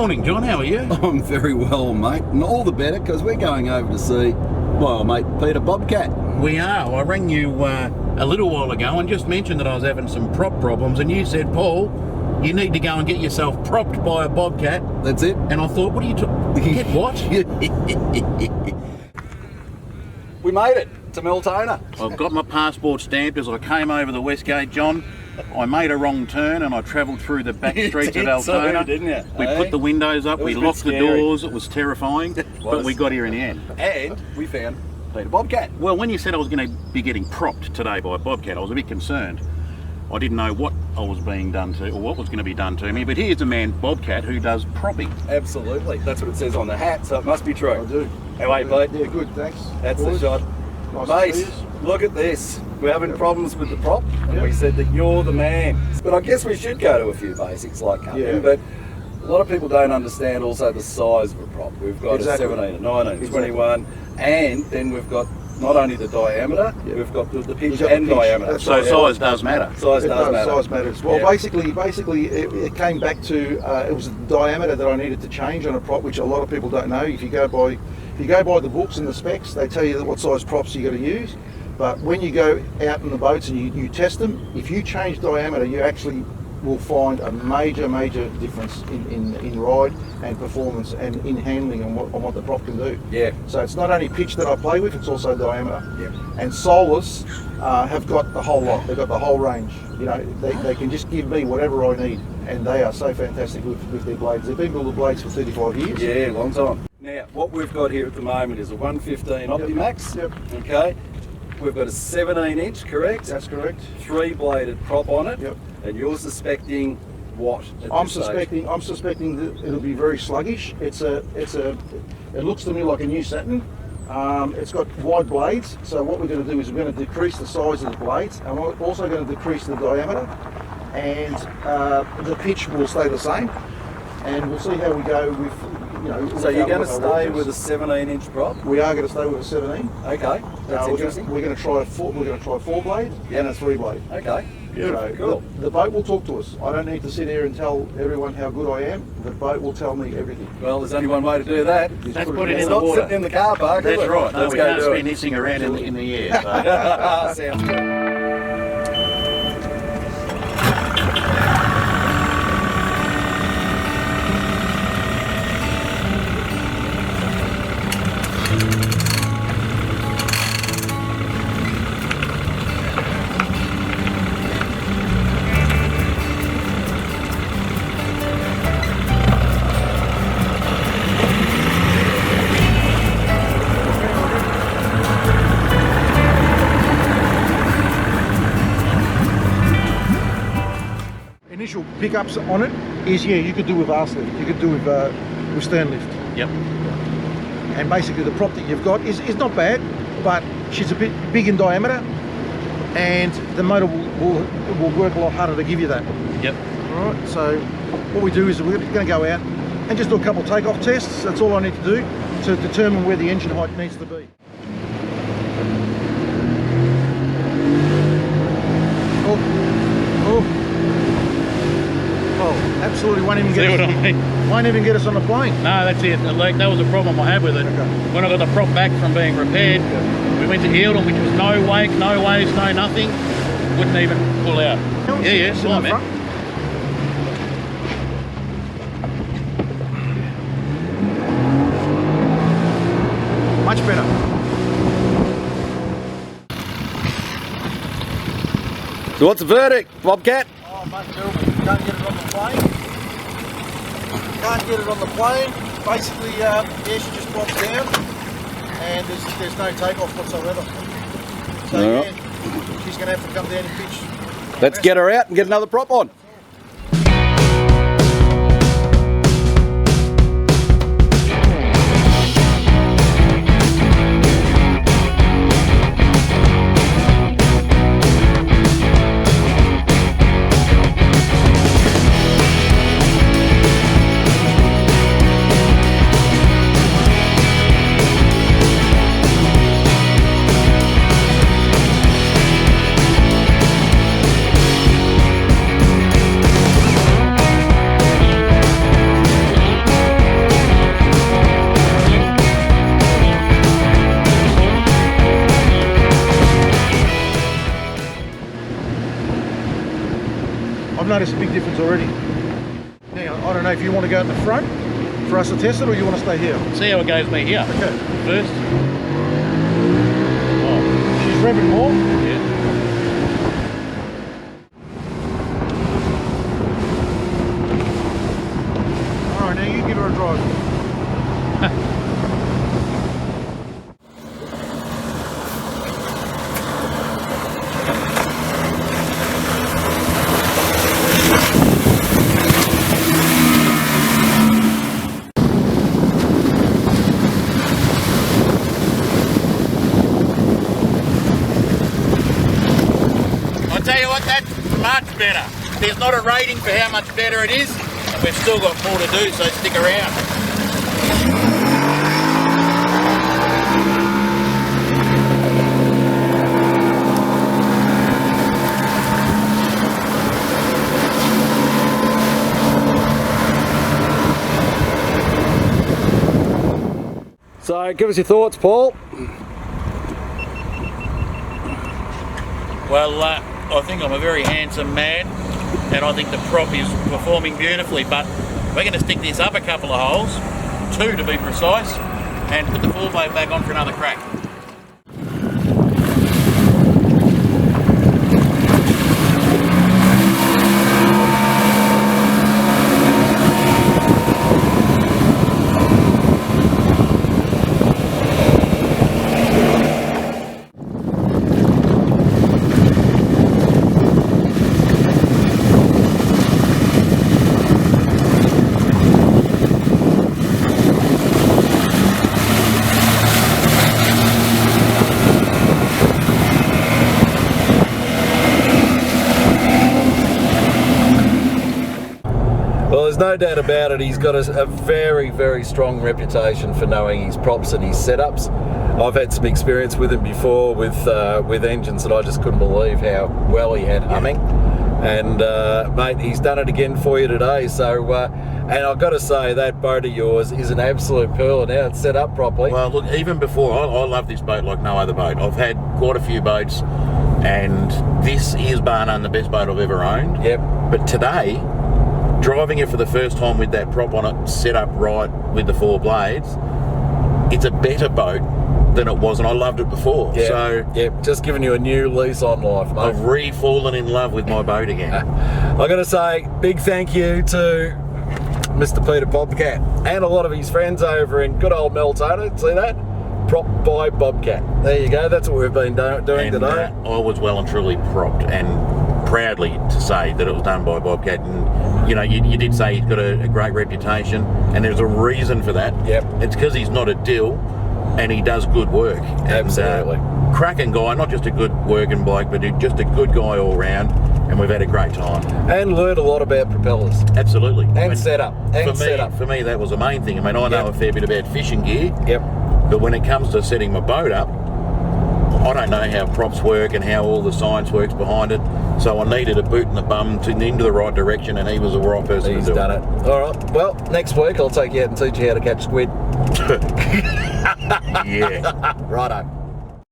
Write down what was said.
morning, John. How are you? I'm very well, mate, and all the better because we're going over to see, well, mate, Peter Bobcat. We are. I rang you a little while ago and just mentioned that I was having some prop problems, and you said, Paul, you need to go and get yourself propped by a bobcat. That's it. And I thought, what are you talking? Get what? We made it to Meltona. I've got my passport stamped as I came over the West Gate, John. I made a wrong turn and I travelled through the back streets of Altona. Didn't you? We put the windows up, we locked the doors, it was terrifying, was. but we got here in the end. And we found Peter Bobcat. Well, when you said I was going to be getting propped today by a bobcat, I was a bit concerned. I didn't know what I was being done to, or what was going to be done to me, but here's a man, Bobcat, who does propping. Absolutely. That's what it says on the hat, so it must be true. I do. How are you, Pete? Yeah, good, thanks. That's the shot. Nice Mate, to see you. look at this. We're having problems with the prop, and we said that you're the man. But I guess we should go to a few basics like cupping, but a lot of people don't understand also the size of a prop. We've got a 17, a 19, 21, and then we've got not only the diameter, we've got the pitch and diameter. So size does matter. Size does matter. Size matters. Well, basically, it came back to it was the diameter that I needed to change on a prop, which a lot of people don't know. If you go by the books and the specs, they tell you what size props you got to use. But when you go out in the boats and you test them, if you change diameter, you actually will find a major difference in ride and performance and in handling on what the prop can do. Yeah. So it's not only pitch that I play with, it's also diameter. Yeah. And Solars have got the whole lot. They've got the whole range. You know, they can just give me whatever I need, and they are so fantastic with their blades. They've been building blades for 35 years. Yeah, long time. Now, what we've got here at the moment is a 115 Optimax. Yep. Okay. We've got a 17-inch, correct? That's correct. 3-bladed prop on it. Yep. And you're suspecting what? I'm suspecting that it'll be very sluggish. It looks to me like a new Saturn. It's got wide blades, so what we're going to do is we're going to decrease the size of the blades, and we're also going to decrease the diameter, and the pitch will stay the same, and we'll see how we go with, you know. So you're going to stay with a 17-inch prop? We are going to stay with a 17. Okay, that's interesting. We're going to try a 4-blade and a 3-blade. Okay. So cool. The boat will talk to us. I don't need to sit here and tell everyone how good I am. The boat will tell me everything. Well, there's only one way to do that. Let's put it It's in the not water. sitting in the car park. That's is it? right. No, Let's we go can't do be it. hissing around in the air. So. Sounds good. Initial pickups on it is, you could do with arse lift, you could do with stern lift. Yep. And basically the prop that you've got is not bad, but she's a bit big in diameter, and the motor will work a lot harder to give you that. Yep. All right, so what we do is we're going to go out and just do a couple of takeoff tests. That's all I need to do to determine where the engine height needs to be. Absolutely won't even get us on the plane. No, that's it. Like, that was a problem I had with it. Okay. When I got the prop back from being repaired, we went to Eildon, which was no wake, no waves, no nothing. Wouldn't even pull out. Yeah, Sit come on, in the man. front. Much better. So what's the verdict, Bobcat? Oh, mate, terrible. Can't get it on the plane. Basically, she just drops down, and there's no takeoff whatsoever. So she's going to have to come down and pitch. Let's get her out and get another prop on. noticed a big difference already. Now, I don't know if you want to go in the front for us to test it, or you want to stay here. See how it goes me here. Okay. First. She's revving more. Yeah. All right, now you give her a drive. I'll tell you what, that's much better. There's not a rating for how much better it is. We've still got more to do, so stick around. So give us your thoughts, Paul. Well, I think I'm a very handsome man, and I think the prop is performing beautifully, but we're going to stick this up a couple of holes, 2 to be precise, and put the 4-blade back on for another crack. Well, there's no doubt about it, he's got a very, very strong reputation for knowing his props and his setups. I've had some experience with him before with engines that I just couldn't believe how well he had humming. And mate, he's done it again for you today. So, and I've got to say, that boat of yours is an absolute pearl, and now it's set up properly. Well, look, even before, I love this boat like no other boat. I've had quite a few boats, and this is bar none the best boat I've ever owned. Yep. But today, driving it for the first time with that prop on it set up right with the 4 blades, it's a better boat than it was, and I loved it before. Yep. So yep, just giving you a new lease on life, mate. I've re-fallen in love with my boat again. I've got to say, big thank you to Mr. Peter Bobcat and a lot of his friends over in good old Meltona. See that? Propped by Bobcat. There you go, that's what we've been doing today. I was well and truly propped, and proudly to say that it was done by Bobcat. And you know, you did say he's got a great reputation, and there's a reason for that. Yep. It's because he's not a dill, and he does good work. Absolutely. And, cracking guy, not just a good working bloke, but just a good guy all round, and we've had a great time. And learned a lot about propellers. Absolutely. And setup. For me, that was the main thing. I mean, I know a fair bit about fishing gear. Yep. But when it comes to setting my boat up, I don't know how props work and how all the science works behind it. So I needed a boot in the bum into the right direction, and he was the right person to do it. He's done it. All right. Well, next week I'll take you out and teach you how to catch squid. Yeah. Righto.